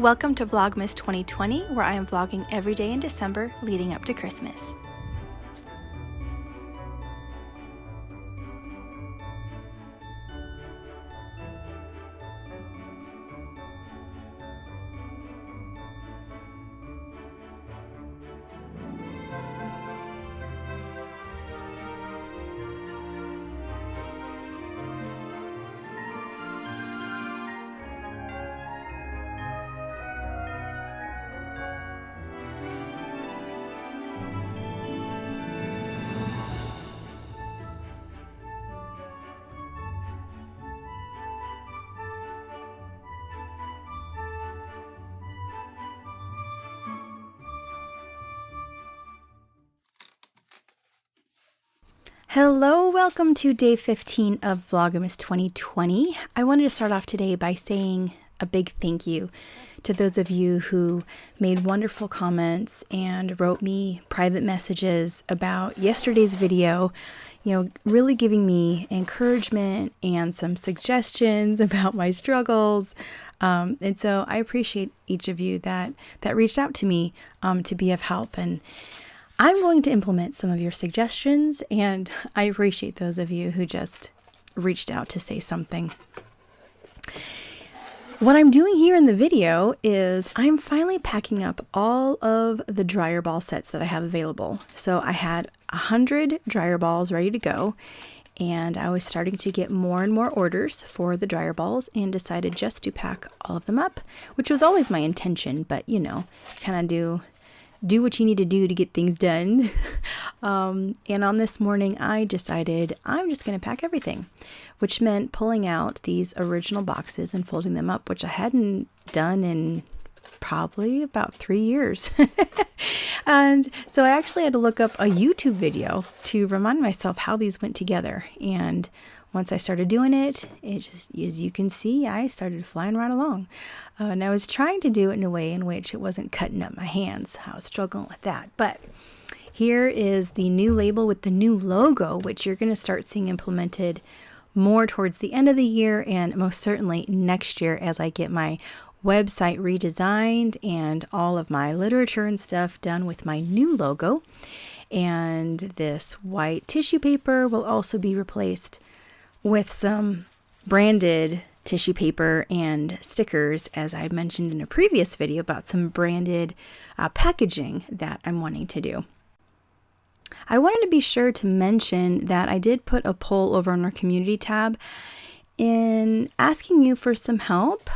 Welcome to Vlogmas 2020, where I am vlogging every day in December leading up to Christmas. Hello, welcome to day 15 of Vlogmas 2020. I wanted to start off today by saying a big thank you to those of you who made wonderful comments and wrote me private messages about yesterday's video, really giving me encouragement and some suggestions about my struggles. And so I appreciate each of you that reached out to me to be of help. And I'm going to implement some of your suggestions, and I appreciate those of you who just reached out to say something. What I'm doing here in the video is I'm finally packing up all of the dryer ball sets that I have available. So I had 100 dryer balls ready to go, and I was starting to get more and more orders for the dryer balls and decided just to pack all of them up, which was always my intention, but kind of do what you need to do to get things done. And on this morning, I decided I'm just going to pack everything, which meant pulling out these original boxes and folding them up, which I hadn't done in probably about 3 years. And so I actually had to look up a YouTube video to remind myself how these went together. And once I started doing it, just, as you can see, I started flying right along. And I was trying to do it in a way in which it wasn't cutting up my hands. I was struggling with that. But here is the new label with the new logo, which you're going to start seeing implemented more towards the end of the year and most certainly next year as I get my website redesigned and all of my literature and stuff done with my new logo. And this white tissue paper will also be replaced with some branded tissue paper and stickers, as I mentioned in a previous video about some branded packaging that I'm wanting to do. I wanted to be sure to mention that I did put a poll over on our community tab in asking you for some help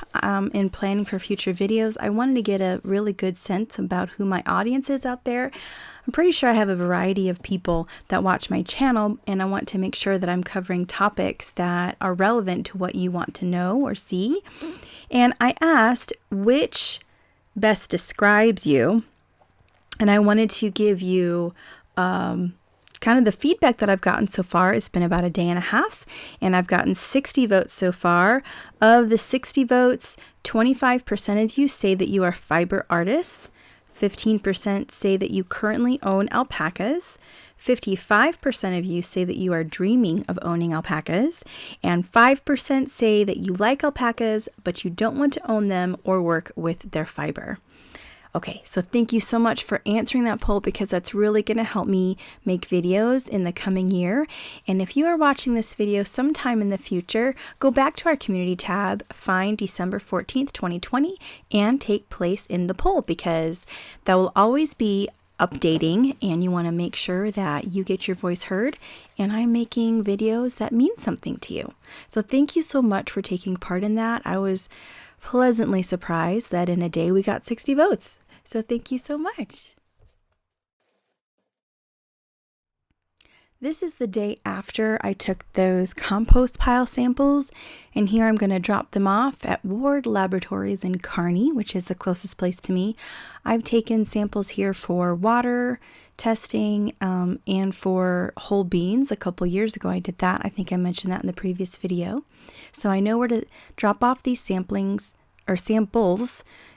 in planning for future videos. I wanted to get a really good sense about who my audience is out there. I'm pretty sure I have a variety of people that watch my channel, and I want to make sure that I'm covering topics that are relevant to what you want to know or see. And I asked which best describes you, and I wanted to give you kind of the feedback that I've gotten so far. It's been about a day and a half, and I've gotten 60 votes so far. Of the 60 votes, 25% of you say that you are fiber artists. 15% say that you currently own alpacas. 55% of you say that you are dreaming of owning alpacas. And 5% say that you like alpacas, but you don't want to own them or work with their fiber. Okay, so thank you so much for answering that poll, because that's really going to help me make videos in the coming year. And if you are watching this video sometime in the future, go back to our community tab, find December 14th, 2020, and take place in the poll, because that will always be updating, and you want to make sure that you get your voice heard, and I'm making videos that mean something to you. So thank you so much for taking part in that. I was pleasantly surprised that in a day we got 60 votes. So thank you so much. This is the day after I took those compost pile samples, and here I'm going to drop them off at Ward Laboratories in Kearney, which is the closest place to me. I've taken samples here for water testing and for whole beans. A couple years ago I did that. I think I mentioned that in the previous video. So I know where to drop off these samples.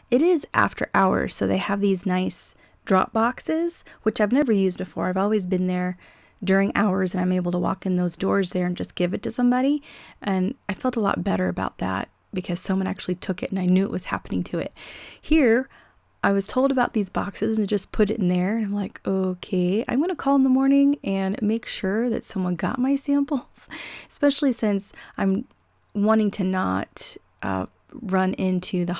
It is after hours, so they have these nice drop boxes, which I've never used before. I've always been there during hours, and I'm able to walk in those doors there and just give it to somebody. And I felt a lot better about that because someone actually took it and I knew it was happening to it. Here, I was told about these boxes and just put it in there. And I'm like, okay, I'm going to call in the morning and make sure that someone got my samples, especially since I'm wanting to not run into the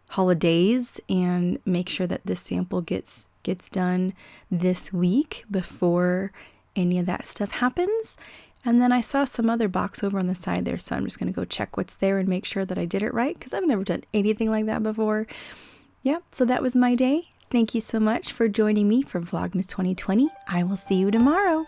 holidays and make sure that this sample gets done this week before any of that stuff happens. And then I saw some other box over on the side there, so I'm just going to go check what's there and make sure that I did it right, because I've never done anything like that before. Yep, so that was my day. Thank you so much for joining me for Vlogmas 2020. I will see you tomorrow.